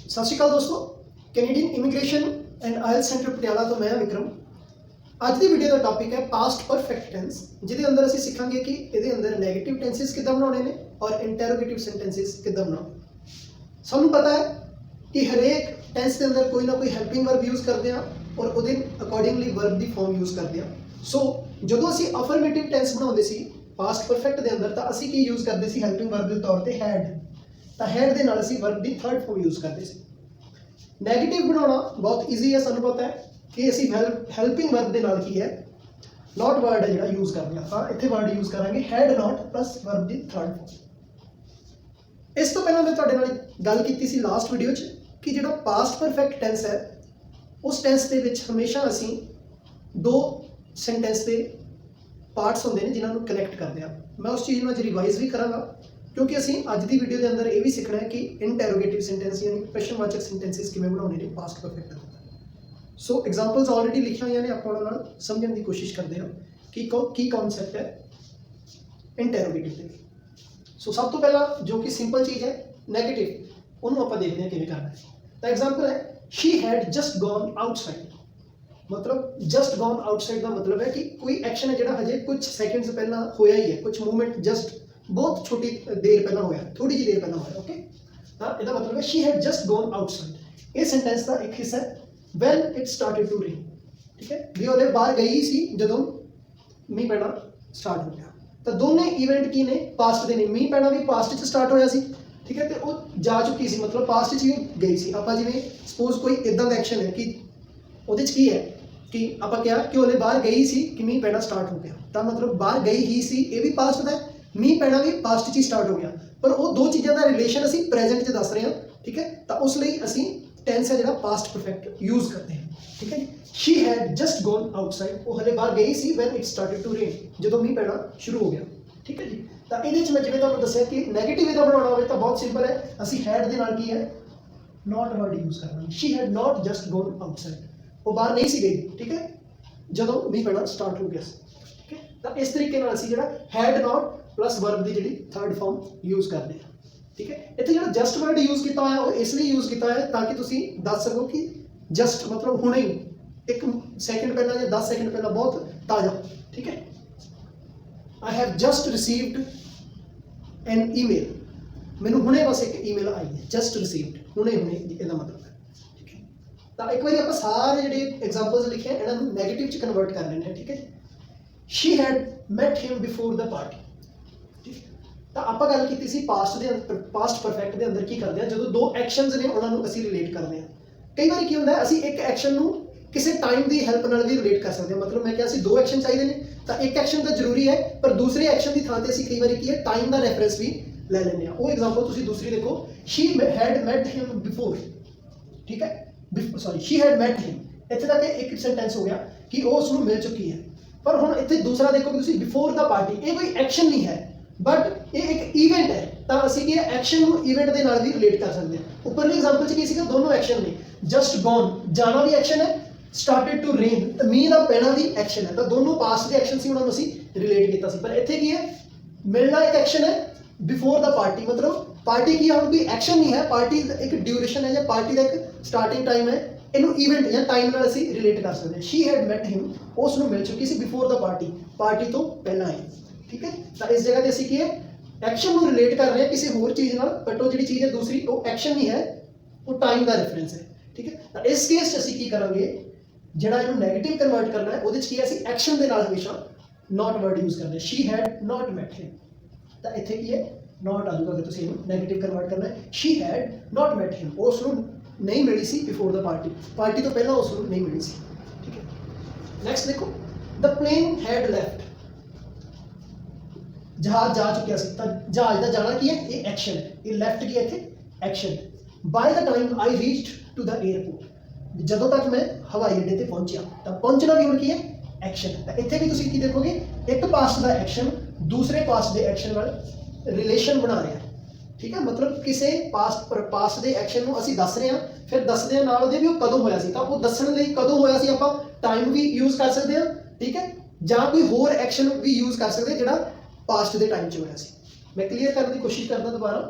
सत श्री अकाल दोस्तों, Canadian immigration and oil centre Patiala तो मैं विक्रम। ਅੱਜ ਦੀ ਵੀਡੀਓ ਦਾ ਟੌਪਿਕ ਹੈ ਪਾਸਟ ਪਰਫੈਕਟ ਟੈਂਸ, ਜਿਹਦੇ ਅੰਦਰ ਅਸੀਂ ਸਿੱਖਾਂਗੇ ਕਿ ਇਹਦੇ ਅੰਦਰ ਨੈਗੇਟਿਵ ਟੈਂਸਿਸ ਕਿੱਦਾਂ ਬਣਾਉਣੇ ਨੇ ਔਰ ਇੰਟਰੋਗੇਟਿਵ ਸੈਂਟੈਂਸਿਸ ਕਿੱਦਾਂ ਬਣਾਉਣੇ। ਸਾਨੂੰ ਪਤਾ ਹੈ ਕਿ ਹਰੇਕ ਟੈਂਸ ਦੇ ਅੰਦਰ ਕੋਈ ਨਾ ਕੋਈ ਹੈਲਪਿੰਗ ਵਰਬ ਯੂਜ਼ ਕਰਦੇ ਆ ਔਰ ਉਹਦੇ ਅਕੋਰਡਿੰਗਲੀ ਵਰਬ ਦੀ ਫਾਰਮ ਯੂਜ਼ ਕਰਦੇ ਆ। ਸੋ ਜਦੋਂ ਅਸੀਂ ਅਫਰਮੇਟਿਵ ਟੈਂਸ ਬਣਾਉਂਦੇ ਸੀ ਪਾਸਟ ਪਰਫੈਕਟ ਦੇ ਅੰਦਰ, ਤਾਂ ਅਸੀਂ ਕੀ ਯੂਜ਼ ਕਰਦੇ ਸੀ ਹੈਲਪਿੰਗ ਵਰਬ ਦੇ ਤੌਰ ਤੇ ਹੈਡ। ਤਾਂ ਹੈਡ ਦੇ ਨਾਲ ਅਸੀਂ ਵਰਬ ਦੀ ਥਰਡ ਫਾਰਮ ਯੂਜ਼ ਕਰਦੇ ਸੀ। ਨੈਗੇਟਿਵ ਬਣਾਉਣਾ ਬਹੁਤ ਈਜ਼ੀ ਹੈ, ਸਾਨੂੰ ਪਤਾ ਹੈ कि ਅਸੀਂ ਹੈਲਪਿੰਗ ਵਰਬ ਦੇ ਨਾਲ ਕੀ ਹੈ ਨੋਟ ਵਰਡ ਹੈ ਜਿਹੜਾ ਯੂਜ਼ ਕਰਦੇ ਹਾਂ। ਆਪਾਂ ਇੱਥੇ ਵਰਡ ਯੂਜ਼ ਕਰਾਂਗੇ ਹੈਡ ਨੋਟ ਪਲੱਸ ਵਰਬ ਦੀ ਥਰਡ ਫਾਰਮ। ਇਸ ਤੋਂ ਪਹਿਲਾਂ ਮੈਂ ਤੁਹਾਡੇ ਨਾਲ ਗੱਲ ਕੀਤੀ ਸੀ ਲਾਸਟ ਵੀਡੀਓ 'ਚ ਕਿ ਜਿਹੜਾ ਪਾਸਟ ਪਰਫੈਕਟ ਟੈਂਸ ਹੈ ਉਸ ਟੈਂਸ ਦੇ ਵਿੱਚ ਹਮੇਸ਼ਾ ਅਸੀਂ ਦੋ ਸੈਂਟੈਂਸ ਦੇ ਪਾਰਟਸ ਹੁੰਦੇ ਨੇ ਜਿਨ੍ਹਾਂ ਨੂੰ ਕਨੈਕਟ ਕਰਦੇ ਹਾਂ। ਮੈਂ ਉਸ ਚੀਜ਼ ਨੂੰ ਅੱਜ ਰਿਵਾਈਜ਼ ਵੀ ਕਰਾਂਗਾ ਕਿਉਂਕਿ ਅਸੀਂ ਅੱਜ ਦੀ ਵੀਡੀਓ ਦੇ ਅੰਦਰ ਇਹ ਵੀ ਸਿੱਖਣਾ ਹੈ ਕਿ ਇੰਟਰੋਗੇਟਿਵ ਸੈਂਟੈਂਸ ਯਾਨੀ ਪ੍ਰਸ਼ਨਵਾਚਕ ਸੈਂਟੈਂਸਿਸ ਕਿਵੇਂ ਬਣਾਉਣੇ ਨੇ ਪਾਸਟ ਪਰਫੈਕਟ ਦੇ। ਸੋ ਐਗਜ਼ਾਮਪਲਸ ਆਲਰੇਡੀ ਲਿਖੀਆਂ ਹੋਈਆਂ ਨੇ, ਆਪਾਂ ਉਹਨਾਂ ਨਾਲ ਸਮਝਣ ਦੀ ਕੋਸ਼ਿਸ਼ ਕਰਦੇ ਹਾਂ ਕਿ ਕੀ ਕਨਸੈਪਟ ਹੈ ਇੰਟਰੋਗੇਟਿਵ ਦੇ। ਸੋ ਸਭ ਤੋਂ ਪਹਿਲਾਂ ਜੋ ਕਿ ਸਿੰਪਲ ਚੀਜ਼ ਹੈ ਨੈਗੇਟਿਵ, ਉਹਨੂੰ ਆਪਾਂ ਦੇਖਦੇ ਹਾਂ ਕਿਵੇਂ ਕਰਨਾ ਹੈ। ਤਾਂ ਐਗਜ਼ਾਮਪਲ ਹੈ she had just gone outside. ਮਤਲਬ ਜਸਟ ਗੋਨ ਆਊਟਸਾਈਡ ਦਾ ਮਤਲਬ ਹੈ ਕਿ ਕੋਈ ਐਕਸ਼ਨ ਹੈ ਜਿਹੜਾ ਹਜੇ ਕੁਝ ਸੈਕਿੰਡਸ ਪਹਿਲਾਂ ਹੋਇਆ ਹੀ ਹੈ, ਕੁਝ ਮੂਵਮੈਂਟ ਜਸਟ ਬਹੁਤ ਛੋਟੀ ਦੇਰ ਪਹਿਲਾਂ ਹੋਇਆ, ਥੋੜੀ ਜਿਹੀ ਦੇਰ ਪਹਿਲਾਂ ਹੋਇਆ। ਓਕੇ, ਤਾਂ ਇਹਦਾ ਮਤਲਬ ਹੈ she had just gone outside. ਇਹ ਸੈਂਟੈਂਸ ਦਾ ਇੱਕ ਹਿੱਸਾ ਹੈ when it started to rain। ਠੀਕ ਹੈ, ਵੀ ਉਹਨੇ ਬਾਹਰ ਗਈ ਸੀ ਜਦੋਂ ਮੀਂਹ ਪੈਣਾ ਸਟਾਰਟ ਹੋ ਗਿਆ। ਤਾਂ ਦੋਨੇ ਇਵੈਂਟ ਕੀ ਨੇ ਪਾਸਟ ਦੇ ਨੇ। ਮੀਂਹ ਪੈਣਾ ਵੀ ਪਾਸਟ 'ਚ ਸਟਾਰਟ ਹੋਇਆ ਸੀ, ਠੀਕ ਹੈ, ਤੇ ਉਹ ਜਾ ਚੁੱਕੀ ਸੀ, ਮਤਲਬ ਪਾਸਟ 'ਚ ਹੀ ਗਈ ਸੀ। ਆਪਾਂ ਜਿਵੇਂ ਸਪੋਜ਼ ਕੋਈ ਇਦਾਂ ਦਾ ਐਕਸ਼ਨ ਹੈ ਕਿ ਉਹਦੇ 'ਚ ਕੀ ਹੈ ਕਿ ਆਪਾਂ ਕਿਹਾ ਕਿ ਉਹਨੇ ਬਾਹਰ ਗਈ ਸੀ ਕਿ ਮੀਂਹ ਪੈਣਾ ਸਟਾਰਟ ਹੋ ਗਿਆ, ਤਾਂ ਮਤਲਬ ਬਾਹਰ ਗਈ ਹੀ ਸੀ, ਇਹ ਵੀ ਪਾਸਟ ਦਾ ਹੈ, ਮੀਂਹ ਪੈਣਾ ਵੀ ਪਾਸਟ 'ਚ ਹੀ ਸਟਾਰਟ ਹੋ ਗਿਆ। ਪਰ ਉਹ ਦੋ ਚੀਜ਼ਾਂ ਦਾ ਰਿਲੇਸ਼ਨ ਅਸੀਂ ਪ੍ਰੈਜ਼ੈਂਟ 'ਚ ਦੱਸ ਰਹੇ ਹਾਂ, ਠੀਕ ਹੈ। ਤਾਂ ਉਸ ਲਈ ਅਸੀਂ ਟੈਂਸ ਹੈ ਜਿਹੜਾ ਪਾਸਟ ਪਰਫੈਕਟ ਯੂਜ਼ ਕਰਦੇ ਹਾਂ, ਠੀਕ ਹੈ ਜੀ। She had just gone outside, ਉਹ ਹਲੇ ਬਾਹਰ ਗਈ ਸੀ when it started to rain, ਜਦੋਂ ਮੀਂਹ ਪੈਣਾ ਸ਼ੁਰੂ ਹੋ ਗਿਆ, ਠੀਕ ਹੈ ਜੀ। ਤਾਂ ਇਹਦੇ 'ਚ ਮੈਂ ਜਿਵੇਂ ਤੁਹਾਨੂੰ ਦੱਸਿਆ ਕਿ ਨੈਗੇਟਿਵ ਇਹਦਾ ਬਣਾਉਣਾ ਹੋਵੇ ਤਾਂ ਬਹੁਤ ਸਿੰਪਲ ਹੈ, ਅਸੀਂ ਹੈਡ ਦੇ ਨਾਲ ਕੀ ਹੈ ਨੋਟ ਵਰਡ ਯੂਜ਼ ਕਰਨਾ। Shri head note just gone outside, ਉਹ ਬਾਹਰ ਨਹੀਂ ਸੀ ਗਈ, ਠੀਕ ਹੈ, ਜਦੋਂ ਮੀਂਹ ਪੈਣਾ ਸਟਾਰਟ ਹੋ ਗਿਆ ਸੀ, ਠੀਕ ਹੈ। ਤਾਂ ਇਸ ਤਰੀਕੇ ਨਾਲ ਅਸੀਂ ਜਿਹੜਾ ਹੈਡ ਨੋਟ ਪਲੱਸ ਵਰਬ ਦੀ ਜਿਹੜੀ ਥਰਡ ਫਾਰਮ ਯੂਜ਼ ਕਰਦੇ ਹਾਂ, ਠੀਕ ਹੈ। ਇੱਥੇ ਜਿਹੜਾ ਜਸਟ ਵਰਡ ਯੂਜ਼ ਕੀਤਾ ਹੋਇਆ ਉਹ ਇਸ ਲਈ ਯੂਜ਼ ਕੀਤਾ ਹੋਇਆ ਤਾਂ ਕਿ ਤੁਸੀਂ ਦੱਸ ਸਕੋ ਕਿ ਜਸਟ ਮਤਲਬ ਹੁਣੇ ਹੀ, ਇੱਕ ਸੈਕਿੰਡ ਪਹਿਲਾਂ ਜਾਂ 10 ਸੈਕਿੰਡ ਪਹਿਲਾਂ, ਬਹੁਤ ਤਾਜ਼ਾ, ਠੀਕ ਹੈ। I have just received N email, ਮੈਨੂੰ ਹੁਣੇ ਬਸ ਇੱਕ ਈਮੇਲ ਆਈ ਹੈ, ਜਸਟ ਰਿਸੀਵਡ, ਹੁਣੇ ਇਹਦਾ ਮਤਲਬ ਹੈ, ਠੀਕ ਹੈ। ਤਾਂ ਇੱਕ ਵਾਰੀ ਆਪਾਂ ਸਾਰੇ ਜਿਹੜੇ ਐਗਜ਼ਾਮਪਲਸ ਲਿਖੇ ਇਹਨਾਂ ਨੂੰ ਨੈਗੇਟਿਵ 'ਚ ਕਨਵਰਟ ਕਰ ਲੈਂਦੇ ਹਾਂ, ਠੀਕ ਹੈ। She had met him before the party. ਤਾਂ ਆਪਾਂ ਗੱਲ ਕੀਤੀ ਸੀ ਪਾਸਟ ਦੇ ਅੰਦਰ, ਪਾਸਟ ਪਰਫੈਕਟ ਦੇ ਅੰਦਰ ਕੀ ਕਰਦੇ ਆ ਜਦੋਂ ਦੋ ਐਕਸ਼ਨਸ ਨੇ ਉਹਨਾਂ ਨੂੰ ਅਸੀਂ ਰਿਲੇਟ ਕਰਦੇ ਹਾਂ। ਕਈ ਵਾਰੀ ਕੀ ਹੁੰਦਾ ਹੈ ਅਸੀਂ ਇੱਕ ਐਕਸ਼ਨ ਨੂੰ ਕਿਸੇ ਟਾਈਮ ਦੀ ਹੈਲਪ ਨਾਲ ਵੀ ਰਿਲੇਟ ਕਰ ਸਕਦੇ ਹਾਂ। ਮਤਲਬ ਮੈਂ ਕਿਹਾ ਸੀ ਦੋ ਐਕਸ਼ਨ ਚਾਹੀਦੇ ਨੇ ਤਾਂ ਇੱਕ ਐਕਸ਼ਨ ਤਾਂ ਜ਼ਰੂਰੀ ਹੈ, ਪਰ ਦੂਸਰੇ ਐਕਸ਼ਨ ਦੀ ਥਾਂ ਤੇ ਅਸੀਂ ਕਈ ਵਾਰੀ ਕੀ ਹੈ ਟਾਈਮ ਦਾ ਰੈਫਰੈਂਸ ਵੀ ਲੈ ਲੈਂਦੇ ਹਾਂ। ਉਹ ਐਗਜ਼ਾਮਪਲ ਤੁਸੀਂ ਦੂਸਰੀ ਦੇਖੋ, she had met him before, ਠੀਕ ਹੈ, sorry she had met him. ਇੱਥੇ ਤੱਕ ਇੱਕ ਸੈਂਟੈਂਸ ਹੋ ਗਿਆ ਕਿ ਉਹ ਉਸ ਨੂੰ ਮਿਲ ਚੁੱਕੀ ਹੈ। ਪਰ ਹੁਣ ਇੱਥੇ ਦੂਸਰਾ ਦੇਖੋ ਕਿ ਤੁਸੀਂ ਬਿਫੋਰ ਦਾ ਪਾਰਟੀ, ਇਹ ਕੋਈ ਐਕਸ਼ਨ ਨਹੀਂ ਹੈ ਬਟ ਇਹ ਇੱਕ ਈਵੈਂਟ ਹੈ, ਤਾਂ ਅਸੀਂ ਕੀ ਐਕਸ਼ਨ ਨੂੰ ਈਵੈਂਟ ਦੇ ਨਾਲ ਵੀ ਰਿਲੇਟ ਕਰ ਸਕਦੇ ਹਾਂ। ਉੱਪਰਲੀ ਐਗਜ਼ਾਮਪਲ 'ਚ ਕੀ ਸੀਗਾ, ਦੋਨੋਂ ਐਕਸ਼ਨ ਨੇ, ਜਸਟ ਗੋਨ ਜਾਣਾ ਵੀ ਐਕਸ਼ਨ ਹੈ, ਸਟਾਰਟਡ ਟੂ ਰੇਨ ਮੀਂਹ ਦਾ ਪੈਣਾ ਵੀ ਐਕਸ਼ਨ ਹੈ। ਤਾਂ ਦੋਨੋਂ ਪਾਸਟ ਦੇ ਐਕਸ਼ਨ ਸੀ, ਉਹਨਾਂ ਨੂੰ ਅਸੀਂ ਰਿਲੇਟ ਕੀਤਾ ਸੀ। ਪਰ ਇੱਥੇ ਕੀ ਹੈ ਮਿਲਣਾ ਇੱਕ ਐਕਸ਼ਨ ਹੈ, ਬਿਫੋਰ ਦਾ ਪਾਰਟੀ ਮਤਲਬ ਪਾਰਟੀ ਕੀ ਹੈ ਹੁਣ ਕੋਈ ਐਕਸ਼ਨ ਨਹੀਂ ਹੈ, ਪਾਰਟੀ ਇੱਕ ਡਿਊਰੇਸ਼ਨ ਹੈ ਜਾਂ ਪਾਰਟੀ ਦਾ ਇੱਕ ਸਟਾਰਟਿੰਗ ਟਾਈਮ ਹੈ, ਇਹਨੂੰ ਈਵੈਂਟ ਜਾਂ ਟਾਈਮ ਨਾਲ ਅਸੀਂ ਰਿਲੇਟ ਕਰ ਸਕਦੇ ਹਾਂ। ਸ਼ੀ ਹੈਡ ਮੈਟ ਹਿਮ, ਉਸ ਨੂੰ ਮਿਲ ਚੁੱਕੀ ਸੀ ਬਿਫੋਰ ਦਾ ਪਾਰਟੀ, ਪਾਰਟੀ ਤੋਂ ਪਹਿਲਾਂ ਆਈ, ਠੀਕ ਹੈ। ਤਾਂ ਇਸ ਜਗ੍ਹਾ ਤੇ ਅਸੀਂ ਕੀ ਹੈ ਐਕਸ਼ਨ ਨੂੰ ਰਿਲੇਟ ਕਰ ਰਹੇ ਹਾਂ ਕਿਸੇ ਹੋਰ ਚੀਜ਼ ਨਾਲ, ਬਟ ਉਹ ਜਿਹੜੀ ਚੀਜ਼ ਹੈ ਦੂਸਰੀ ਉਹ ਐਕਸ਼ਨ ਨਹੀਂ ਹੈ, ਉਹ ਟਾਈਮ ਦਾ ਰੈਫਰੈਂਸ ਹੈ, ਠੀਕ ਹੈ। ਤਾਂ ਇਸ ਕੇਸ 'ਚ ਅਸੀਂ ਕੀ ਕਰਾਂਗੇ, ਜਿਹੜਾ ਇਹਨੂੰ ਨੈਗੇਟਿਵ ਕਨਵਰਟ ਕਰਨਾ ਹੈ ਉਹਦੇ 'ਚ ਕੀ ਹੈ ਅਸੀਂ ਐਕਸ਼ਨ ਦੇ ਨਾਲ ਹਮੇਸ਼ਾ ਨੋਟ ਵਰਡ ਯੂਜ਼ ਕਰਦੇ ਹਾਂ। ਸ਼ੀ ਹੈਡ ਨੋਟ ਮੈਟ ਹਿਮ, ਤਾਂ ਇੱਥੇ ਕੀ ਹੈ ਨੋਟ ਆ ਜਾਊਗਾ ਅਗਰ ਤੁਸੀਂ ਇਹਨੂੰ ਨੈਗੇਟਿਵ ਕਨਵਰਟ ਕਰਨਾ ਹੈ। ਸ਼ੀ ਹੈਡ ਨੋਟ ਮੈਟ ਹਿਮ, ਉਸ ਨੂੰ ਨਹੀਂ ਮਿਲੀ ਸੀ ਬਿਫੋਰ ਦਾ ਪਾਰਟੀ, ਪਾਰਟੀ ਤੋਂ ਪਹਿਲਾਂ ਉਸ ਨੂੰ ਨਹੀਂ ਮਿਲੀ ਸੀ, ਠੀਕ ਹੈ। ਨੈਕਸਟ ਦੇਖੋ, ਦ ਪਲੇਨ ਹੈਡ ਲੈਫਟ, ਜਹਾਜ਼ ਜਾ ਚੁੱਕਿਆ ਸੀ। ਤਾਂ ਜਹਾਜ਼ ਦਾ ਜਾਣਾ ਕੀ ਹੈ ਇਹ ਐਕਸ਼ਨ ਹੈ, ਇਹ ਲੈਫਟ ਕੀ ਹੈ ਇੱਥੇ ਐਕਸ਼ਨ ਹੈ। By the time I reached to the airport, ਜਦੋਂ ਤੱਕ ਮੈਂ ਹਵਾਈ ਅੱਡੇ ਤੇ ਪਹੁੰਚਿਆ, ਤਾਂ ਪਹੁੰਚਣਾ ਵੀ ਹੁਣ ਕੀ ਹੈ ਐਕਸ਼ਨ ਹੈ। ਤਾਂ ਇੱਥੇ ਵੀ ਤੁਸੀਂ ਕੀ ਦੇਖੋਗੇ ਇੱਕ ਪਾਸਟ ਦਾ ਐਕਸ਼ਨ ਦੂਸਰੇ ਪਾਸਟ ਦੇ ਐਕਸ਼ਨ ਨਾਲ ਰਿਲੇਸ਼ਨ ਬਣਾ ਰਿਹਾ, ਠੀਕ ਹੈ। ਮਤਲਬ ਕਿਸੇ ਪਾਸਟ ਦੇ ਐਕਸ਼ਨ ਨੂੰ ਅਸੀਂ ਦੱਸ ਰਹੇ ਹਾਂ, ਫਿਰ ਦੱਸਦੇ ਹਾਂ ਨਾਲ ਉਹਦੇ ਵੀ ਉਹ ਕਦੋਂ ਹੋਇਆ ਸੀ। ਤਾਂ ਉਹ ਦੱਸਣ ਲਈ ਕਦੋਂ ਹੋਇਆ ਸੀ ਆਪਾਂ ਟਾਈਮ ਵੀ ਯੂਜ਼ ਕਰ ਸਕਦੇ ਹਾਂ, ਠੀਕ ਹੈ, ਜਾਂ ਕੋਈ ਹੋਰ ਐਕਸ਼ਨ ਵੀ ਯੂਜ਼ ਕਰ ਸਕਦੇ ਜਿਹੜਾ ਪਾਸਟ ਦੇ ਟਾਈਮ 'ਚ ਹੋਇਆ ਸੀ। ਮੈਂ ਕਲੀਅਰ ਕਰਨ ਦੀ ਕੋਸ਼ਿਸ਼ ਕਰਦਾ ਦੁਬਾਰਾ।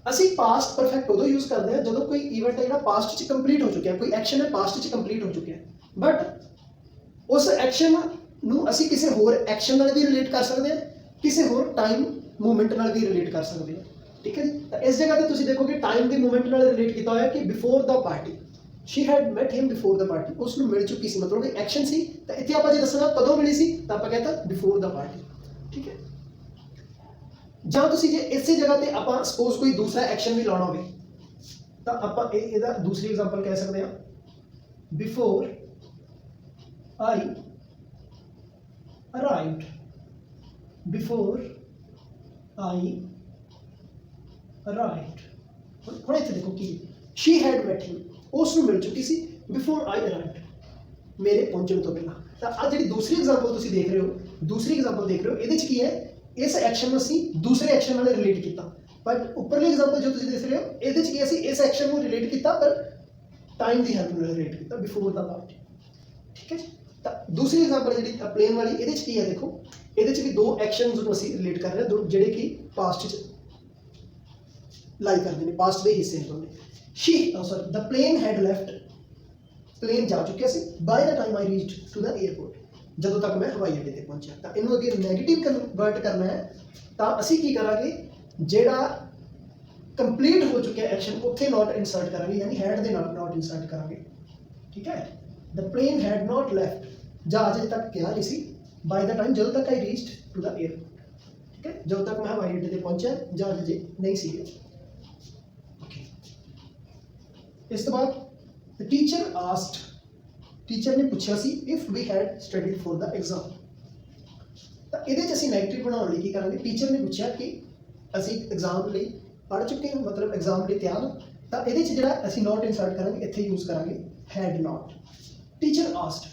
ਅਸੀਂ ਪਾਸਟ ਪਰਫੈਕਟ ਉਦੋਂ ਯੂਜ਼ ਕਰਦੇ ਹਾਂ ਜਦੋਂ ਕੋਈ ਇਵੈਂਟ ਹੈ ਜਿਹੜਾ ਪਾਸਟ 'ਚ ਕੰਪਲੀਟ ਹੋ ਚੁੱਕਿਆ, ਕੋਈ ਐਕਸ਼ਨ ਹੈ ਪਾਸਟ 'ਚ ਕੰਪਲੀਟ ਹੋ ਚੁੱਕਿਆ, ਬਟ ਉਸ ਐਕਸ਼ਨ ਨੂੰ ਅਸੀਂ ਕਿਸੇ ਹੋਰ ਐਕਸ਼ਨ ਨਾਲ ਵੀ ਰਿਲੇਟ ਕਰ ਸਕਦੇ ਹਾਂ, ਕਿਸੇ ਹੋਰ ਟਾਈਮ ਮੂਵਮੈਂਟ ਨਾਲ ਵੀ ਰਿਲੇਟ ਕਰ ਸਕਦੇ ਹਾਂ। ਠੀਕ ਹੈ ਜੀ। ਤਾਂ ਇਸ ਜਗ੍ਹਾ ਤੇ ਤੁਸੀਂ ਦੇਖੋਗੇ ਟਾਈਮ ਦੇ ਮੂਵਮੈਂਟ ਨਾਲ ਰਿਲੇਟ ਕੀਤਾ ਹੋਇਆ ਕਿ before the party, she had met him before the party, ਉਸ ਨੂੰ ਮਿਲ ਚੁੱਕੀ ਸੀ, ਮਤਲਬ ਕਿ ਐਕਸ਼ਨ ਸੀ। ਤਾਂ ਇੱਥੇ ਆਪਾਂ ਜੇ ਦੱਸਣਾ ਕਦੋਂ ਮਿਲੀ ਸੀ ਤਾਂ ਆਪਾਂ ਕਹਿੰਦਾ ਬਿਫੋਰ ਦਾ ਪਾਰਟੀ। ਠੀਕ ਹੈ। ਜਾਂ ਤੁਸੀਂ ਜੇ ਇਸੇ ਜਗ੍ਹਾ ਤੇ ਆਪਾਂ ਸਪੋਜ਼ ਕੋਈ ਦੂਸਰਾ ਐਕਸ਼ਨ ਵੀ ਲਾਉਣਾ ਹੋਵੇ ਤਾਂ ਆਪਾਂ ਇਹਦਾ ਦੂਸਰੀ ਐਗਜ਼ਾਮਪਲ ਕਹਿ ਸਕਦੇ ਹਾਂ, ਬਿਫੋਰ ਆਈ ਅਰਾਈਵਡ, ਬਿਫੋਰ ਆਈ ਅਰਾਈਵਡ। ਹੁਣ ਇੱਥੇ ਦੇਖੋ ਕੀ, ਸ਼ੀ ਹੈਡ ਮੈਟ ਹਿਮ, ਉਸ ਨੂੰ ਮਿਲ ਚੁੱਕੀ ਸੀ ਬਿਫੋਰ ਆਈ ਅਰਾਈਵਡ, ਮੇਰੇ ਪਹੁੰਚਣ ਤੋਂ ਪਹਿਲਾਂ। ਤਾਂ ਆ ਜਿਹੜੀ ਦੂਸਰੀ ਐਗਜ਼ਾਮਪਲ ਤੁਸੀਂ ਦੇਖ ਰਹੇ ਹੋ, ਦੂਸਰੀ ਐਗਜ਼ਾਮਪਲ ਦੇਖ ਰਹੇ ਹੋ, ਇਹਦੇ 'ਚ ਕੀ ਹੈ, ਇਸ ਐਕਸ਼ਨ ਨੂੰ ਅਸੀਂ ਦੂਸਰੇ ਐਕਸ਼ਨ ਨਾਲ ਰਿਲੇਟ ਕੀਤਾ। ਬਟ ਉੱਪਰਲੀ ਐਗਜ਼ਾਮਪਲ ਜੋ ਤੁਸੀਂ ਦੇਖ ਰਹੇ ਹੋ ਇਹਦੇ 'ਚ ਕੀ ਅਸੀਂ ਇਸ ਐਕਸ਼ਨ ਨੂੰ ਰਿਲੇਟ ਕੀਤਾ ਪਰ ਟਾਈਮ ਦੀ ਹੈਲਪ ਨਾਲ ਰਿਲੇਟ ਕੀਤਾ, ਬਿਫੋਰ ਦਾ ਪਾਰਟੀ। ਠੀਕ ਹੈ ਜੀ। ਤਾਂ ਦੂਸਰੀ ਐਗਜ਼ਾਮਪਲ ਜਿਹੜੀ ਪਲੇਨ ਵਾਲੀ, ਇਹਦੇ 'ਚ ਕੀ ਹੈ ਦੇਖੋ, ਇਹਦੇ 'ਚ ਵੀ ਦੋ ਐਕਸ਼ਨਸ ਨੂੰ ਅਸੀਂ ਰਿਲੇਟ ਕਰ ਰਹੇ ਹਾਂ, ਜਿਹੜੇ ਕਿ ਪਾਸਟ 'ਚ ਲਾਈ ਕਰਦੇ ਨੇ, ਪਾਸਟ ਦੇ ਹਿੱਸੇ ਨੇ। Sorry, the plane had left, plane ਜਾ ਚੁੱਕਿਆ ਸੀ, by the time I reached to the airport, ਜਦੋਂ ਤੱਕ ਮੈਂ ਹਵਾਈ ਅੱਡੇ ਤੇ ਪਹੁੰਚਿਆ। ਤਾਂ ਇਹਨੂੰ ਅੱਗੇ ਨੈਗੇਟਿਵ ਕਨਵਰਟ ਕਰਨਾ ਹੈ ਤਾਂ ਅਸੀਂ ਕੀ ਕਰਾਂਗੇ, ਜਿਹੜਾ ਕੰਪਲੀਟ ਹੋ ਚੁੱਕਿਆ ਐਕਸ਼ਨ ਉੱਥੇ ਨਾਟ ਇਨਸਰਟ ਕਰਾਂਗੇ, ਯਾਨੀ ਹੈਡ ਦੇ ਨਾਲ ਨਾਟ ਇਨਸਰਟ ਕਰਾਂਗੇ। ਠੀਕ ਹੈ। ਦ ਪਲੇਨ ਹੈਡ ਨਾਟ ਲੈਫਟ, ਜਹਾਜ਼ ਅਜੇ ਤੱਕ ਗਿਆ ਨਹੀਂ ਸੀ, ਬਾਈ ਦਾ ਟਾਈਮ, ਜਦੋਂ ਤੱਕ ਆਈ ਰੀਚਡ ਟੂ ਦਾ 에ਅਰਪੋਰਟ। ਠੀਕ ਹੈ। ਜਦੋਂ ਤੱਕ ਮੈਂ ਹਵਾਈ ਅੱਡੇ ਤੇ ਪਹੁੰਚਿਆ ਜਹਾਜ਼ ਅਜੇ ਨਹੀਂ ਸੀ। ਓਕੇ। ਇਸ ਤੋਂ ਬਾਅਦ ਦ ਟੀਚਰ ਆਸਕਡ, ਟੀਚਰ ਨੇ ਪੁੱਛਿਆ ਸੀ if we had studied for the exam. ਤਾਂ ਇਹਦੇ 'ਚ ਅਸੀਂ ਨੈਗੇਟਿਵ ਬਣਾਉਣ ਲਈ ਕੀ ਕਰਾਂਗੇ, ਟੀਚਰ ਨੇ ਪੁੱਛਿਆ ਕਿ ਅਸੀਂ ਐਗਜ਼ਾਮ ਲਈ ਪੜ੍ਹ ਚੁੱਕੇ ਹਾਂ, ਮਤਲਬ ਐਗਜ਼ਾਮ ਲਈ ਤਿਆਰ ਹਾਂ। ਤਾਂ ਇਹਦੇ 'ਚ ਜਿਹੜਾ ਅਸੀਂ ਨਾਟ ਇਨਸਰਟ ਕਰਾਂਗੇ, ਇੱਥੇ ਯੂਜ਼ ਕਰਾਂਗੇ ਹੈਡ ਨਾਟ। ਟੀਚਰ ਆਸਕਡ,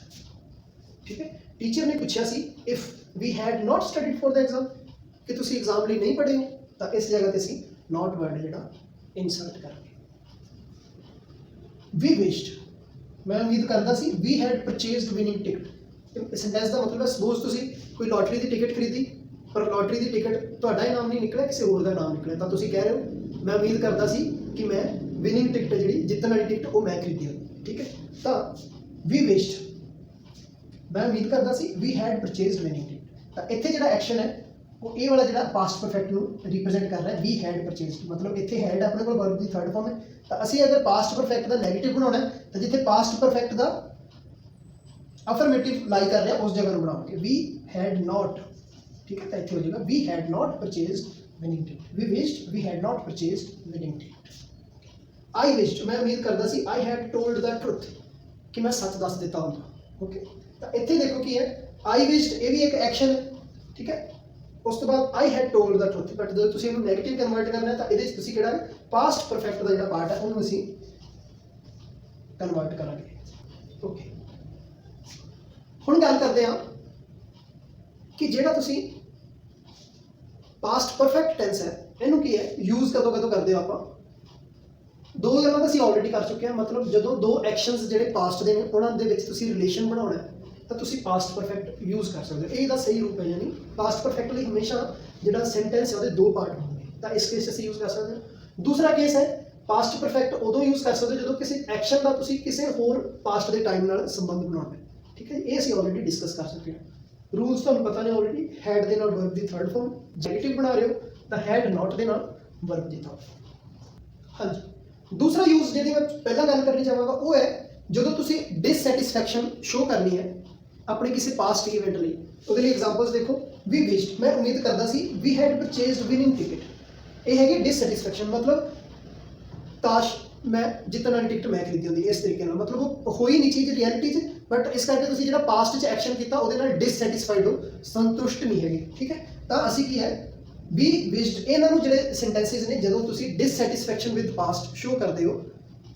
ਠੀਕ ਹੈ, ਟੀਚਰ ਨੇ ਪੁੱਛਿਆ ਸੀ if we had not studied for the exam, ਕਿ ਤੁਸੀਂ ਐਗਜ਼ਾਮ ਲਈ ਨਹੀਂ ਪੜ੍ਹੇ ਹੋ, ਤਾਂ ਇਸ ਜਗ੍ਹਾ ਤੇ ਅਸੀਂ ਨਾਟ ਵਰਡ ਜਿਹੜਾ ਇਨਸਰਟ ਕਰਾਂਗੇ। ਵੀ ਵਿਸ਼ਡ, ਮੈਂ ਉਮੀਦ ਕਰਦਾ ਸੀ, ਵੀ ਹੈਡ ਪਰਚੇਜ਼ਡ ਵਿਨਿੰਗ ਟਿਕਟ। ਸੈਂਟੈਂਸ ਦਾ ਮਤਲਬ ਹੈ ਸਪੋਜ਼ ਤੁਸੀਂ ਕੋਈ ਲੋਟਰੀ ਦੀ ਟਿਕਟ ਖਰੀਦੀ, ਪਰ ਲੋਟਰੀ ਦੀ ਟਿਕਟ ਤੁਹਾਡਾ ਹੀ ਨਾਮ ਨਹੀਂ ਨਿਕਲਿਆ, ਕਿਸੇ ਹੋਰ ਦਾ ਨਾਮ ਨਿਕਲਿਆ, ਤਾਂ ਤੁਸੀਂ ਕਹਿ ਰਹੇ ਹੋ ਮੈਂ ਉਮੀਦ ਕਰਦਾ ਸੀ ਕਿ ਮੈਂ ਵਿਨਿੰਗ ਟਿਕਟ, ਜਿਹੜੀ ਜਿੱਤਣ ਵਾਲੀ ਟਿਕਟ, ਉਹ ਮੈਂ ਖਰੀਦੀ ਹੋਈ। ਠੀਕ ਹੈ। ਤਾਂ ਵੀ ਵਿਸ਼ਡ, ਮੈਂ ਉਮੀਦ ਕਰਦਾ ਸੀ, ਵੀ ਹੈਡ ਪਰਚੇਜ਼ਡ ਵਿਨਿੰਗ ਟਿਕਟ। ਤਾਂ ਇੱਥੇ ਜਿਹੜਾ ਐਕਸ਼ਨ ਹੈ ਉਹ ਇਹ ਵਾਲਾ ਜਿਹੜਾ ਪਾਸਟ ਪਰਫੈਕਟ ਨੂੰ ਰਿਪਰੈਜ਼ੈਂਟ ਕਰ ਰਿਹਾ ਹੈ, ਵੀ ਹੈਡ ਪਰਚੇਜ਼ਡ, ਮਤਲਬ ਇੱਥੇ ਹੈਡ ਆਪਣੇ ਕੋਲ ਵਰਬ ਦੀ ਥਰਡ ਫਾਰਮ ਹੈ। ਤਾਂ ਅਸੀਂ ਅਗਰ ਪਾਸਟ ਪਰਫੈਕਟ ਦਾ ਨੈਗੇਟਿਵ ਬਣਾਉਣਾ ਹੈ ਤਾਂ ਜਿੱਥੇ ਪਾਸਟ ਪਰਫੈਕਟ ਦਾ ਅਫਰਮੇਟਿਵ ਲਾਈ ਕਰ ਰਿਹਾ ਉਸ ਜਗ੍ਹਾ ਨੂੰ ਬਣਾਵਾਂਗੇ, ਵੀ ਹੈਡ ਨਾਟ। ਠੀਕ ਹੈ। ਤਾਂ ਇੱਥੇ ਹੋ ਜਾਏਗਾ we had not purchased winning ticket. We wished, we had not purchased winning ticket. I wished, ਮੈਂ ਉਮੀਦ ਕਰਦਾ ਸੀ, I had told the truth, ਕਿ ਮੈਂ ਸੱਚ ਦੱਸ ਦਿੱਤਾ ਹੁੰਦਾ। ਓਕੇ। ਤਾਂ ਇੱਥੇ ਦੇਖੋ ਕੀ ਹੈ, ਆਈ ਵਿਸ਼ਡ, ਇਹ ਵੀ ਇੱਕ ਐਕਸ਼ਨ ਹੈ। ਠੀਕ ਹੈ। ਉਸ ਤੋਂ ਬਾਅਦ ਆਈ had told the truth, but ਜਦੋਂ ਤੁਸੀਂ ਇਹਨੂੰ ਨੈਗੇਟਿਵ ਕਨਵਰਟ ਕਰਨਾ ਹੈ ਤਾਂ ਇਹਦੇ 'ਚ ਤੁਸੀਂ ਕਿਹੜਾ ਪਾਸਟ ਪਰਫੈਕਟ ਦਾ ਜਿਹੜਾ ਪਾਰਟ ਹੈ ਉਹਨੂੰ ਅਸੀਂ ਕਨਵਰਟ ਕਰਾਂਗੇ। ਓਕੇ। ਹੁਣ ਗੱਲ ਕਰਦੇ ਹਾਂ ਕਿ ਜਿਹੜਾ ਤੁਸੀਂ ਪਾਸਟ ਪਰਫੈਕਟ ਟੈਂਸ ਹੈ, ਇਹਨੂੰ ਕੀ ਹੈ, ਯੂਜ਼ ਕਦੋਂ ਕਦੋਂ ਕਰਦੇ ਹੋ ਆਪਾਂ। ਦੋ ਗੱਲਾਂ ਤਾਂ ਅਸੀਂ ਆਲਰੇਡੀ ਕਰ ਚੁੱਕੇ ਹਾਂ, ਮਤਲਬ ਜਦੋਂ ਦੋ ਐਕਸ਼ਨਸ ਜਿਹੜੇ ਪਾਸਟ ਦੇ ਨੇ ਉਹਨਾਂ ਦੇ ਵਿੱਚ ਤੁਸੀਂ ਰਿਲੇਸ਼ਨ ਬਣਾਉਣਾ ਹੈ ਤਾਂ ਤੁਸੀਂ ਪਾਸਟ ਪਰਫੈਕਟ ਯੂਜ਼ ਕਰ ਸਕਦੇ ਹੋ। ਇਹ ਦਾ ਸਹੀ ਰੂਪ ਹੈ, ਯਾਨੀ ਪਾਸਟ ਪਰਫੈਕਟ ਲਈ ਹਮੇਸ਼ਾ ਜਿਹੜਾ ਸੈਂਟੈਂਸ ਹੈ ਉਹਦੇ ਦੋ ਪਾਰਟ ਹੋਣਗੇ, ਤਾਂ ਇਸ ਕੇਸ ਅਸੀਂ ਯੂਜ਼ ਕਰ ਸਕਦੇ ਹਾਂ। ਦੂਸਰਾ ਕੇਸ ਹੈ ਪਾਸਟ ਪਰਫੈਕਟ ਉਦੋਂ ਯੂਜ਼ ਕਰ ਸਕਦੇ ਹੋ ਜਦੋਂ ਕਿਸੇ ਐਕਸ਼ਨ ਦਾ ਤੁਸੀਂ ਕਿਸੇ ਹੋਰ ਪਾਸਟ ਦੇ ਟਾਈਮ ਨਾਲ ਸੰਬੰਧ ਬਣਾਉਣਾ ਹੈ। ਠੀਕ ਹੈ। ਇਹ ਅਸੀਂ ਆਲਰੇਡੀ ਡਿਸਕਸ ਕਰ ਚੁੱਕੇ ਹਾਂ। ਰੂਲਸ ਤੁਹਾਨੂੰ ਪਤਾ ਨੇ ਆਲਰੇਡੀ, ਹੈਡ ਦੇ ਨਾਲ ਵਰਬ ਦੀ ਥਰਡ ਫਾਰਮ, ਨੈਗੇਟਿਵ ਬਣਾ ਰਹੇ ਹੋ ਤਾਂ ਹੈਡ ਨਾਟ ਦੇ ਨਾਲ ਵਰਬ ਦੀ ਥਰਡ ਫਾਰਮ। ਹਾਂਜੀ। ਦੂਸਰਾ ਯੂਜ਼ ਜਿਹਦੀ ਮੈਂ ਪਹਿਲਾਂ ਗੱਲ ਕਰਨੀ ਚਾਹਾਂਗਾ ਉਹ ਹੈ ਜਦੋਂ ਤੁਸੀਂ ਡਿਸਸੈਟਿਸਫੈਕਸ਼ਨ ਸ਼ੋਅ ਕਰਨੀ ਹੈ ਆਪਣੇ ਕਿਸੇ ਪਾਸਟ ਇਵੈਂਟ ਲਈ। ਉਹਦੇ ਲਈ ਐਗਜ਼ਾਮਪਲਸ ਦੇਖੋ, ਵੀ ਵਿਸ਼ਡ, ਮੈਂ ਉਮੀਦ ਕਰਦਾ ਸੀ, ਵੀ ਹੈਡ ਪਰਚੇਜ਼ਡ ਵਿਨਿੰਗ ਟਿਕਟ। ਇਹ ਹੈਗੀ ਡਿਸਸੈਟਿਸਫੈਕਸ਼ਨ, ਮਤਲਬ ਕਾਸ਼ ਮੈਂ ਜਿੱਤਣ ਵਾਲੀ ਟਿਕਟ ਮੈਂ ਖਰੀਦੀ ਹੁੰਦੀ, ਇਸ ਤਰੀਕੇ ਨਾਲ, ਮਤਲਬ ਉਹ ਹੋਈ ਨਹੀਂ ਚੀਜ਼ ਰਿਐਲਿਟੀ 'ਚ, ਬਟ ਇਸ ਕਰਕੇ ਤੁਸੀਂ ਜਿਹੜਾ ਪਾਸਟ 'ਚ ਐਕਸ਼ਨ ਕੀਤਾ ਉਹਦੇ ਨਾਲ ਡਿਸਸੈਟਿਸਫਾਈਡ ਹੋ, ਸੰਤੁਸ਼ਟ ਨਹੀਂ ਹੈਗੇ। ਠੀਕ ਹੈ। ਤਾਂ ਅਸੀਂ ਕੀ ਹੈ, ਵੀ ਵਿਸ਼ਡ, ਇਹਨਾਂ ਨੂੰ ਜਿਹੜੇ ਸੈਂਟੈਂਸਿਸ ਨੇ ਜਦੋਂ ਤੁਸੀਂ ਡਿਸਸੈਟਿਸਫੈਕਸ਼ਨ ਵਿਦ ਪਾਸਟ ਸ਼ੋਅ ਕਰਦੇ ਹੋ,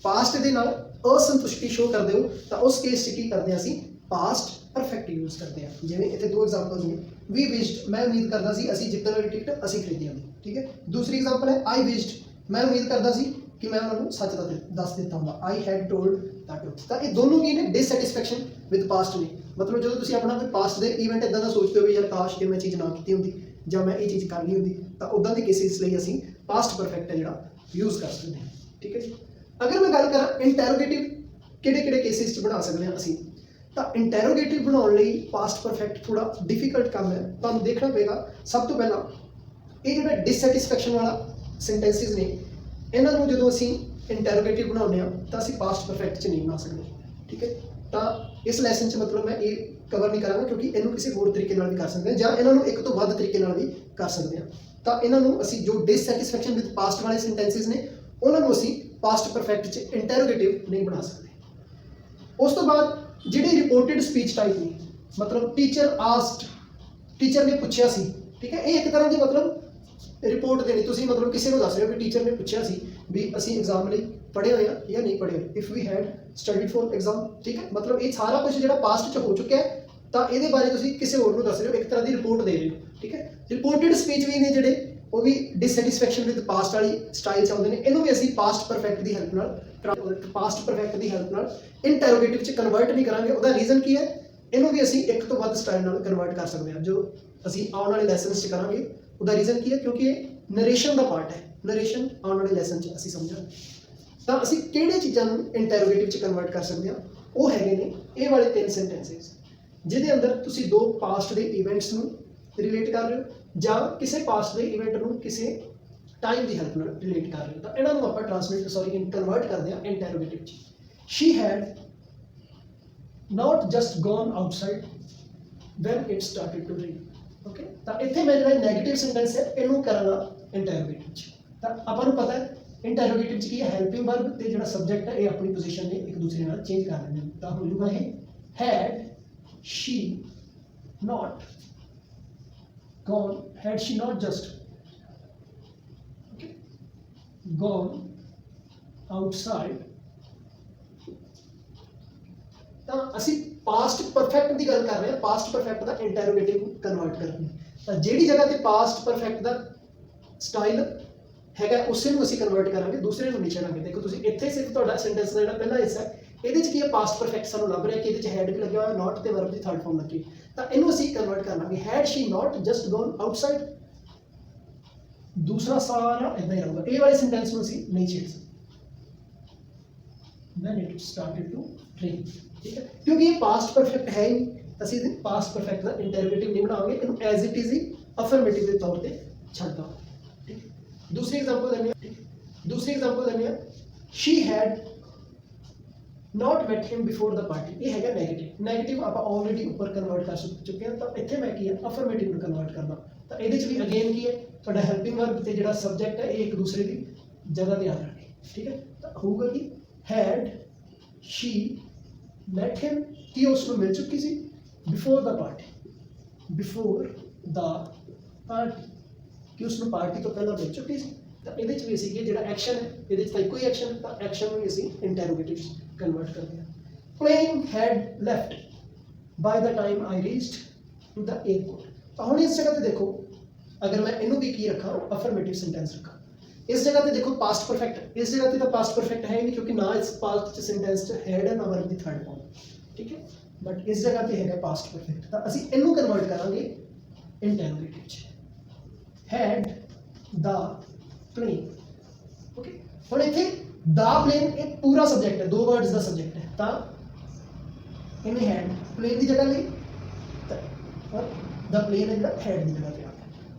ਪਾਸਟ ਦੇ ਨਾਲ ਅਸੰਤੁਸ਼ਟੀ ਸ਼ੋਅ ਕਰਦੇ ਹੋ, ਤਾਂ ਉਸ ਕੇਸ 'ਚ ਕੀ ਕਰਦੇ ਹਾਂ ਅਸੀਂ, ਪਾਸਟ ਪਰਫੈਕਟ ਯੂਜ਼ ਕਰਦੇ ਹਾਂ। ਜਿਵੇਂ ਇੱਥੇ ਦੋ ਐਗਜ਼ਾਮਪਲਸ ਨੇ, ਵੀ ਵਿਸ਼ਡ, ਮੈਂ ਉਮੀਦ ਕਰਦਾ ਸੀ ਅਸੀਂ ਜਿੱਤਣ ਵਾਲੀ ਟਿਕਟ ਅਸੀਂ ਖਰੀਦੀ ਹੁੰਦੀ। ਠੀਕ ਹੈ। ਦੂਸਰੀ ਐਗਜ਼ਾਮਪਲ ਹੈ ਆਈ ਵਿਸ਼ਡ, ਮੈਂ ਉਮੀਦ ਕਰਦਾ ਸੀ ਕਿ ਮੈਂ ਉਹਨਾਂ ਨੂੰ ਸੱਚ ਦੱਸ ਦਿੱਤਾ ਹੁੰਦਾ, ਆਈ ਹੈਡ ਟੋਲਡ ਦਾ ਟਰੁਥ। ਤਾਂ ਇਹ ਦੋਨੋਂ ਕੀ ਨੇ, ਡਿਸਸੈਟਿਸਫੈਕਸ਼ਨ ਵਿਦ ਪਾਸਟ ਨੇ। ਮਤਲਬ ਜਦੋਂ ਤੁਸੀਂ ਆਪਣਾ ਕੋਈ ਪਾਸਟ ਦੇ ਇਵੈਂਟ ਇਦਾਂ ਦਾ ਸੋਚਦੇ ਹੋ ਵੀ ਯਾਰ ਕਾਸ਼ ਕਿ ਮੈਂ ਚੀਜ਼ ਨਾ ਕੀਤੀ ਹੁੰਦੀ ਜਾਂ ਮੈਂ ਇਹ ਚੀਜ਼ ਕਰ ਲਈ ਹੁੰਦੀ, ਤਾਂ ਉੱਦਾਂ ਦੇ ਕੇਸਿਸ ਲਈ ਅਸੀਂ ਪਾਸਟ ਪਰਫੈਕਟ ਹੈ ਜਿਹੜਾ यूज़ कर सकते हैं। ठीक है जी। अगर मैं गल करा इंटैरोगेटिव किहड़े-किहड़े केसेस च बना सकते हैं असीं, ਤਾਂ इंटैरोगेटिव बनाउण लई पास्ट परफेक्ट थोड़ा डिफिकल्ट काम है। तुहानूं देखना पेगा सब तो पहला ये जिहड़ा डिससैटिस्फैक्शन वाला सेंटेंसिस ने इन्हां नूं जदों असीं इंटैरोगेटिव बनाउने आ तां असीं पास्ट परफेक्ट च नहीं बना सकदे। ठीक है, ਤਾਂ इस लैसन च मतलब मैं ये कवर नहीं करांगा क्योंकि इहनूं किसी होर तरीके नाल भी कर सकते हैं ਜਾਂ इन्हां नूं एक तो वध तरीके नाल भी कर सकते हैं। ਤਾਂ इन्हां नूं असीं जो डिससैटिस्फैक्शन विद पास्ट वाले सेंटेंसिस ने उन्हां नूं असीं पास्ट परफेक्ट च इंटैरोगेटिव नहीं बना सकते। उस तो बाद ਜਿਹੜੇ ਰਿਪੋਰਟਡ ਸਪੀਚ ਟਾਈਪ ਨੇ मतलब टीचर आस्क्ड टीचर ने ਪੁੱਛਿਆ ਸੀ। ठीक है, ये एक तरह की मतलब रिपोर्ट देनी ਤੁਸੀਂ मतलब ਕਿਸੇ ਨੂੰ ਦੱਸ ਰਹੇ ਹੋ ਕਿ टीचर ने ਪੁੱਛਿਆ ਸੀ ਵੀ ਅਸੀਂ एग्जाम ਲਈ ਪੜ੍ਹੇ ਹੋਏ ਆ ਜਾਂ ਨਹੀਂ ਪੜ੍ਹੇ ਹੋਏ, if we had studied for exam. ठीक है, मतलब ਇਹ ਸਾਰਾ ਕੁਝ ਜਿਹੜਾ ਪਾਸਟ 'ਚ ਹੋ ਚੁੱਕਿਆ ਹੈ ਤਾਂ ਇਹਦੇ ਬਾਰੇ ਤੁਸੀਂ ਕਿਸੇ ਹੋਰ ਨੂੰ ਦੱਸ ਰਹੇ ਹੋ, ਇੱਕ ਤਰ੍ਹਾਂ ਦੀ ਰਿਪੋर्ट ਦੇ ਰਹੇ ਹੋ। ठीक है, ਰਿਪੋਰਟਡ ਸਪੀਚ ਵੀ ਨੇ ਜਿਹੜੇ ਉਹ ਵੀ डिससैटिस्फैक्शन विद पास्ट वाली स्टाइल ਚ ਆਉਂਦੇ ਨੇ। ਇਹਨੂੰ ਵੀ ਅਸੀਂ ਪਾਸਟ ਪਰਫੈਕਟ ਦੀ ਹੈਲਪ ਨਾਲ ਪਾਸਟ ਪਰਫੈਕਟ ਦੀ ਹੈਲਪ ਨਾਲ ਇੰਟੈਰੋਗੇਟਿਵ ਚ ਕਨਵਰਟ ਨਹੀਂ ਕਰਾਂਗੇ। ਉਹਦਾ ਰੀਜ਼ਨ ਕੀ ਹੈ, ਇਹਨੂੰ ਵੀ ਅਸੀਂ ਇੱਕ ਤੋਂ ਵੱਧ ਸਟਾਈਲ ਨਾਲ ਕਨਵਰਟ ਕਰ ਸਕਦੇ ਹਾਂ ਜੋ ਅਸੀਂ ਆਉਣ ਵਾਲੇ ਲੈਸਨਸ 'ਚ ਕਰਾਂਗੇ। ਉਹਦਾ ਰੀਜ਼ਨ ਕੀ ਹੈ, ਕਿਉਂਕਿ ਇਹ ਨਰੇਸ਼ਨ ਦਾ ਪਾਰਟ ਹੈ। ਨਰੇਸ਼ਨ ਆਉਣ ਵਾਲੇ ਲੈਸਨ 'ਚ ਅਸੀਂ ਸਮਝਾਂਗੇ। ਤਾਂ ਅਸੀਂ ਕਿਹੜੇ ਚੀਜ਼ਾਂ ਨੂੰ ਇੰਟੈਰੋਗੇਟਿਵ 'ਚ ਕਨਵਰਟ ਕਰ ਸਕਦੇ ਹਾਂ, ਉਹ ਹੈਗੇ ਨੇ ਇਹ ਵਾਲੇ 3 ਸੈਂਟੈਂਸਿਸ ਜਿਹਦੇ ਅੰਦਰ ਤੁਸੀਂ 2 ਪਾਸਟ ਦੇ ਇਵੈਂਟਸ ਨੂੰ ਰਿਲੇਟ ਕਰ ਰਹੇ ਹੋ ਜਾਂ ਕਿਸੇ ਪਾਸਟ ਦੇ ਇਵੈਂਟ ਨੂੰ ਕਿਸੇ टाइम की हेल्प ਨਾਲ रिलेट कर रहे हो। तो इन्हों आप कन्वर्ट करते हैं इंटैरोगेटिव च। She had not just gone outside when it started to rain. Okay, तो इतने मैं जो नैगेटिव सेंटेंस है इनू करांगा इंटैरोगेटिव च। तो आपां नूं पता है इंटैरोगेटिव च की है हैल्पिंग वर्ब ते जिहड़ा सब्जैक्ट है ये अपनी पोजीशन ने एक दूसरे नाल चेंज कर लेंगे। तो हो जाऊगा ये had she not gone, had she not just gone outside। ਤਾਂ ਅਸੀਂ ਪਾਸਟ ਪਰਫੈਕਟ ਦੀ ਗੱਲ ਕਰ ਰਹੇ ਹਾਂ, ਪਾਸਟ ਪਰਫੈਕਟ ਦਾ ਇੰਟੈਰੋਗੇਟਿਵ ਕਨਵਰਟ ਕਰਨੀ। ਤਾਂ ਜਿਹੜੀ ਜਗ੍ਹਾ ਤੇ ਪਾਸਟ ਪਰਫੈਕਟ ਦਾ ਸਟਾਈਲ ਹੈਗਾ ਉਸੇ ਨੂੰ ਅਸੀਂ ਕਨਵਰਟ ਕਰਾਂਗੇ, ਦੂਸਰੇ ਨੂੰ ਨਹੀਂ ਛੱਡਾਂਗੇ। ਦੇਖੋ ਤੁਸੀਂ ਇੱਥੇ ਸਿਰਫ ਤੁਹਾਡਾ ਸੈਂਟੈਂਸ ਦਾ ਜਿਹੜਾ ਪਹਿਲਾ ਹਿੱਸਾ ਹੈ ਇਹਦੇ 'ਚ ਕੀ ਹੈ, ਪਾਸਟ ਪਰਫੈਕਟ ਸਾਨੂੰ ਲੱਭ ਰਿਹਾ ਕਿ ਇਹਦੇ 'ਚ ਹੈਡ ਵੀ ਲੱਗਿਆ ਹੋਇਆ, ਨॉट ਤੇ ਵਰਬ ਦੀ ਥਰਡ ਫਾਰਮ ਲੱਗੀ। ਤਾਂ ਇਹਨੂੰ ਅਸੀਂ ਕਨਵਰਟ ਕਰ ਲਾਂਗੇ had she not just gone outside. दूसरा सारा इतना ही रहूगा, ए वाले सेंटेंस में ਅਸੀਂ नहीं छेड़ सकते when it started to rain। ठीक है, क्योंकि ये पास्ट परफेक्ट है ही नहीं, ਅਸੀਂ ਇਹਦੇ ਪਾਸਟ ਪਰਫੈਕਟ ਦਾ ਇੰਟੈਰੋਗੇਟਿਵ ਨਹੀਂ ਬਣਾਵਾਂਗੇ, ਇਹਨੂੰ as it is he affirmative ਦੇ ਤੌਰ ਤੇ ਛੱਡ ਦਾਂਗੇ। ਠੀਕ, दूसरी एग्जांपल देनी है। दूसरी एग्जांपल देनी है she had not met him before the party। ये हैगा नेगेटिव। नेगेटिव आप ऑलरेडी ऊपर कन्वर्ट कर चुके हैं, तो इत्थे मैं की है अफर्मेटिव ਨੂੰ ਕਨਵਰਟ ਕਰਨਾ। ਤਾਂ ਇਹਦੇ 'ਚ ਵੀ ਅਗੇਨ ਕੀ ਹੈ, ਤੁਹਾਡਾ ਹੈਲਪਿੰਗ ਵਰਬ ਤੇ ਜਿਹੜਾ ਸਬਜੈਕਟ ਹੈ ਇਹ ਇੱਕ ਦੂਸਰੇ ਦੀ ਜਗ੍ਹਾ ਤੇ ਆ ਜਾਣਗੇ। ਠੀਕ ਹੈ, ਤਾਂ ਹੋਊਗਾ ਕਿ हैड शी met him ਕਿ ਉਸ ਨੂੰ ਮਿਲ ਚੁੱਕੀ ਸੀ before the party, before the party ਕਿ ਉਸ ਨੂੰ ਪਾਰਟੀ ਤੋਂ ਪਹਿਲਾਂ ਮਿਲ ਚੁੱਕੀ ਸੀ। ਤਾਂ ਇਹਦੇ 'ਚ ਵੀ ਅਸੀਂ ਕਿ ਜਿਹੜਾ ਐਕਸ਼ਨ ਹੈ ਇਹਦੇ 'ਚ ਤਾਂ ਇੱਕੋ ਹੀ ਐਕਸ਼ਨ, ਤਾਂ ਐਕਸ਼ਨ ਨੂੰ ਵੀ ਅਸੀਂ ਇੰਟੈਰੋਗੇਟਿਵ ਕਨਵਰਟ ਕਰਦੇ ਹਾਂ। plane had left by the time I reached to the airport। ਤਾਂ ਹੁਣ ਇਸ ਜਗ੍ਹਾ ਤੇ ਦੇਖੋ, अगर मैं इनू भी की रखा अफर्मेटिव सेंटेंस रखा, इस जगह पे देखो पास्ट परफेक्ट, इस जगह पे तो पास्ट परफेक्ट है ही नहीं क्योंकि ना इस पास्ट सेंटेंस च हैड है ना वर्ब दी थर्ड फॉर्म। ठीक है, बट इस जगह पे हैगा पास्ट परफेक्ट। तो ਅਸੀਂ ਇਹਨੂੰ ਕਨਵਰਟ ਕਰਾਂਗੇ इंटैरोगेटिव च। Had the plane. ओके, ਹੁਣ ਇੱਥੇ द प्लेन एक पूरा सब्जेक्ट है, 2 वर्ड्स ਦਾ सब्जेक्ट है। ਤਾਂ ਇਹਨੇ हैड प्लेन ਦੀ ਜਗ੍ਹਾ ਲਈ और द प्लेन है ਜਿਹੜਾ हैड ਦੀ ਜਗ੍ਹਾ ਤੇ ਆ ਗਿਆ।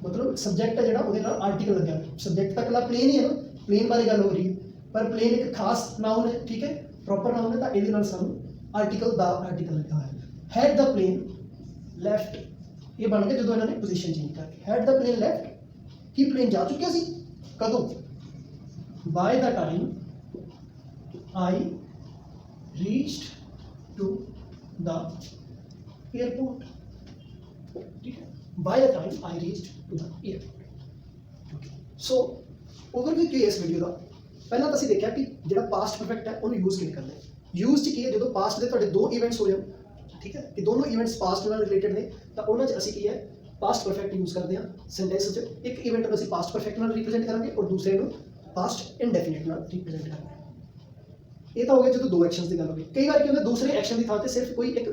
मतलब सब्जेक्ट है ਜਿਹੜਾ ਉਹਦੇ ਨਾਲ आर्टिकल लगा, सब्जेक्ट तक ला प्लेन ही है ना, प्लेन बारे गल हो रही है, पर प्लेन एक खास नाउन है। ठीक है, प्रॉपर नाउन है, तो ਇਹਦੇ ਨਾਲ ਸਾਨੂੰ आर्टिकल द आर्टिकल लगा है। हैड द प्लेन लेफ्ट ये बन के ਜਦੋਂ ਇਹਨਾਂ ਨੇ पोजीशन चेंज कर दी। हैड द प्लेन लेफ्ट कि प्लेन जा चुकिया सी कदों, by the time I reached to the airport. ठीक है, by the time I reached to the airport। okay, so overview ਕੀ ਹੈ ਇਸ ਵੀਡੀਓ ਦਾ। ਪਹਿਲਾਂ ਤਾਂ ਅਸੀਂ ਦੇਖਿਆ ਕਿ ਜਿਹੜਾ ਪਾਸਟ ਪਰਫੈਕਟ ਹੈ ਉਹਨੂੰ ਯੂਜ਼ ਕਿਵੇਂ ਕਰਨਾ ਹੈ। ਯੂਜ਼ 'ਚ ਕੀ ਹੈ, ਜਦੋਂ ਪਾਸਟ ਦੇ ਤੁਹਾਡੇ 2 ਇਵੈਂਟਸ ਹੋ ਜਾਣ, ਠੀਕ ਹੈ, ਕਿ ਦੋਨੋਂ ਇਵੈਂਟਸ ਪਾਸਟ ਨਾਲ ਰਿਲੇਟਡ ਨੇ, ਤਾਂ ਉਹਨਾਂ 'ਚ ਅਸੀਂ ਕੀ ਹੈ ਪਾਸਟ ਪਰਫੈਕਟ ਯੂਜ਼ ਕਰਦੇ ਹਾਂ ਸੈਂਟੈਂਸ 'ਚ। ਇੱਕ ਇਵੈਂਟ ਨੂੰ ਅਸੀਂ ਪਾਸਟ ਪਰਫੈਕਟ ਨਾਲ ਰਿਪਰੈਜ਼ੈਂਟ ਕਰਾਂਗੇ ਔਰ ਦੂਸਰੇ ਨੂੰ ਪਾਸਟ ਇਨਡੈਫੀਨਿਟ ਨਾਲ ਰਿਪਰੈਜ਼ੈਂਟ ਕਰਾਂਗੇ। ਇਹ ਤਾਂ ਹੋ ਗਿਆ ਜਦੋਂ 2 ਐਕਸ਼ਨਸ ਦੀ ਗੱਲ ਹੋਵੇ। ਕਈ ਵਾਰ ਕੀ ਹੁੰਦਾ, ਦੂਸਰੇ ਐਕਸ਼ਨ ਦੀ ਥਾਂ ਤੇ ਸਿਰਫ ਕੋਈ ਇੱਕ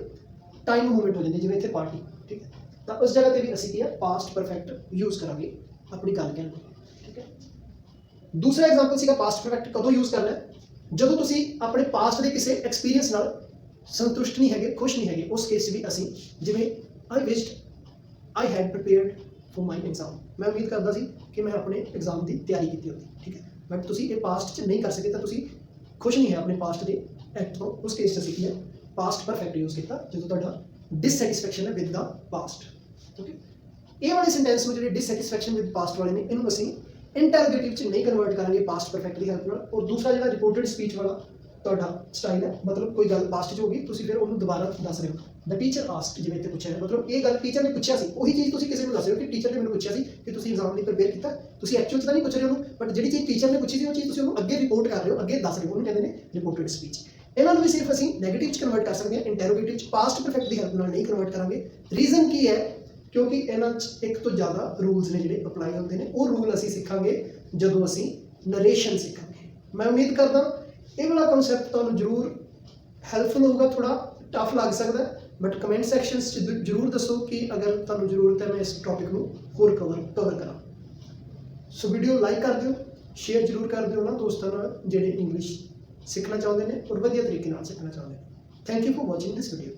ਟਾਈਮ ਮੂਵਮੈਂਟ ਹੋ ਜਾਂਦੀ, ਜਿਵੇਂ ਇੱਥੇ ਪਾਰਟੀ। ठीक है, तो उस जगह पे भी ਅਸੀਂ ਕੀ ਹੈ ਪਾਸਟ ਪਰਫੈਕਟ ਯੂਜ਼ ਕਰਾਂਗੇ ਆਪਣੀ ਗੱਲ ਕਹਿਣ ਲਈ। ਠੀਕ ਹੈ, दूसरा एग्जाम्पल सीगा पास्ट परफेक्ट कदों यूज़ करना है, ਜਦੋਂ ਤੁਸੀਂ ਆਪਣੇ ਪਾਸਟ ਦੇ ਕਿਸੇ ਐਕਸਪੀਰੀਅੰਸ ਨਾਲ ਸੰਤੁਸ਼ਟ ਨਹੀਂ ਹੈਗੇ, ਖੁਸ਼ ਨਹੀਂ ਹੈਗੇ, ਉਸ ਕੇਸ ਵੀ ਅਸੀਂ ਜਿਵੇਂ I wished I had prepared for my exam, ਮੈਂ ਉਮੀਦ ਕਰਦਾ ਸੀ ਕਿ ਮੈਂ ਆਪਣੇ ਐਗਜ਼ਾਮ ਦੀ ਤਿਆਰੀ ਕੀਤੀ ਹੁੰਦੀ, ਠੀਕ ਹੈ, ਬਟ ਤੁਸੀਂ ਇਹ ਪਾਸਟ 'ਚ ਨਹੀਂ ਕਰ ਸਕੇ ਤਾਂ ਤੁਸੀਂ ਖੁਸ਼ ਨਹੀਂ ਹੈ ਆਪਣੇ ਪਾਸਟ ਦੇ ਐਕਟ ਤੋਂ, ਉਸ ਕੇਸ 'ਚ ਅਸੀਂ ਕੀ ਹੈ ਪਾਸਟ ਪਰਫੈਕਟ ਯੂਜ਼ ਕੀਤਾ ਜਦੋਂ ਤੁਹਾਡਾ ਡਿਸਸੈਟਿਸਫੈਕਸ਼ਨ ਹੈ ਵਿਦ ਦਾ ਪਾਸਟ। ਓਕੇ, ਇਹ ਵਾਲੇ ਸੈਂਟੈਂਸ ਨੂੰ ਜਿਹੜੇ ਡਿਸਸੈਟਿਸਫੈਕਸ਼ਨ ਵਿਦ ਪਾਸਟ ਵਾਲੇ ਨੇ ਇਹਨੂੰ ਅਸੀਂ ਇੰਟਰੋਗੇਟਿਵ 'ਚ ਨਹੀਂ ਕਨਵਰਟ ਕਰਾਂਗੇ ਪਾਸਟ ਪਰਫੈਕਟ ਦੀ ਹੈਲਪ ਨਾਲ। ਔਰ ਦੂਸਰਾ ਜਿਹੜਾ ਰਿਪੋਰਟਡ ਸਪੀਚ ਵਾਲਾ ਤੁਹਾਡਾ ਸਟਾਈਲ ਹੈ, ਮਤਲਬ ਕੋਈ ਗੱਲ ਪਾਸਟ 'ਚ ਹੋ ਗਈ ਤੁਸੀਂ ਫਿਰ ਉਹਨੂੰ ਦੁਬਾਰਾ ਦੱਸ ਰਹੇ ਹੋ, ਦ ਟੀਚਰ ਆਸਕਡ, ਜਿਵੇਂ ਇੱਥੇ ਪੁੱਛਿਆ ਹੈ, ਮਤਲਬ ਇਹ ਗੱਲ ਟੀਚਰ ਨੇ ਪੁੱਛਿਆ ਸੀ, ਉਹੀ ਚੀਜ਼ ਤੁਸੀਂ ਕਿਸੇ ਨੂੰ ਦੱਸ ਰਹੇ ਹੋ ਕਿ ਟੀਚਰ ਨੇ ਮੈਨੂੰ ਪੁੱਛਿਆ ਸੀ ਕਿ ਤੁਸੀਂ ਐਗਜ਼ਾਮ ਲਈ ਪ੍ਰੀਪੇਅਰ ਕੀਤਾ, ਤੁਸੀਂ ਐਕਚੁਅਲ 'ਚ ਤਾਂ ਨਹੀਂ ਪੁੱਛ ਰਹੇ ਉਹਨੂੰ, ਬਟ ਜਿਹੜੀ ਚੀਜ਼ ਟੀਚਰ ਨੇ ਪੁੱਛੀ ਸੀ ਉਹ ਚੀਜ਼ ਤੁਸੀਂ ਉਹਨੂੰ ਅੱਗੇ ਰਿਪੋਰਟ ਕਰ ਰਹੇ ਹੋ, ਅੱਗੇ ਦੱਸ ਰਹੇ ਹੋ, ਉਹਨੂੰ ਕਹਿੰਦੇ ਨੇ ਰਿਪੋਰਟਡ ਸਪੀਚ। ਇਹਨਾਂ ਨੂੰ ਵੀ ਸਿਰਫ ਅਸੀਂ ਨੈਗੇਟਿਵ 'ਚ ਕਨਵਰਟ ਕਰ ਸਕਦੇ ਹਾਂ, ਇੰਟਰੋਗੇਟਿਵ 'ਚ ਪਾਸਟ ਪਰਫੈਕਟ ਦੀ ਹੈਲਪ ਨਾਲ ਨਹੀਂ ਕਨਵਰਟ ਕਰਾਂਗੇ। ਰੀਜ਼ਨ ਕੀ ਹੈ? ਕਿਉਂਕਿ ਇਹਨਾਂ 'ਚ ਇੱਕ ਤੋਂ ਜ਼ਿਆਦਾ ਰੂਲਸ ਨੇ ਜਿਹੜੇ ਅਪਲਾਈ ਹੁੰਦੇ ਨੇ, ਉਹ ਰੂਲ ਅਸੀਂ ਸਿੱਖਾਂਗੇ ਜਦੋਂ ਅਸੀਂ ਨਰੇਸ਼ਨ ਸਿੱਖਾਂਗੇ। ਮੈਂ ਉਮੀਦ ਕਰਦਾ ਇਹ ਵਾਲਾ ਕਨਸੈਪਟ ਤੁਹਾਨੂੰ ਜ਼ਰੂਰ ਹੈਲਪਫੁਲ ਹੋਊਗਾ, ਥੋੜਾ ਟਫ ਲੱਗ ਸਕਦਾ, ਬਟ ਕਮੈਂਟ ਸੈਕਸ਼ਨਸ 'ਚ ਜ਼ਰੂਰ ਦੱਸੋ ਕਿ ਅਗਰ ਤੁਹਾਨੂੰ ਜ਼ਰੂਰਤ ਹੈ ਮੈਂ ਇਸ ਟੌਪਿਕ ਨੂੰ ਹੋਰ ਕਵਰ ਕਰਾਂ। ਸੋ ਵੀਡੀਓ ਲਾਈਕ ਕਰ ਦਿਓ, ਸ਼ੇਅਰ ਜ਼ਰੂਰ ਕਰ ਦਿਓ ਉਹਨਾਂ ਦੋਸਤਾਂ ਨਾਲ ਜਿਹੜੇ ਇੰਗਲਿਸ਼ ਸਿੱਖਣਾ ਚਾਹੁੰਦੇ ਨੇ ਔਰ ਵਧੀਆ ਤਰੀਕੇ ਨਾਲ ਸਿੱਖਣਾ ਚਾਹੁੰਦੇ ਨੇ। Thank you for watching this video.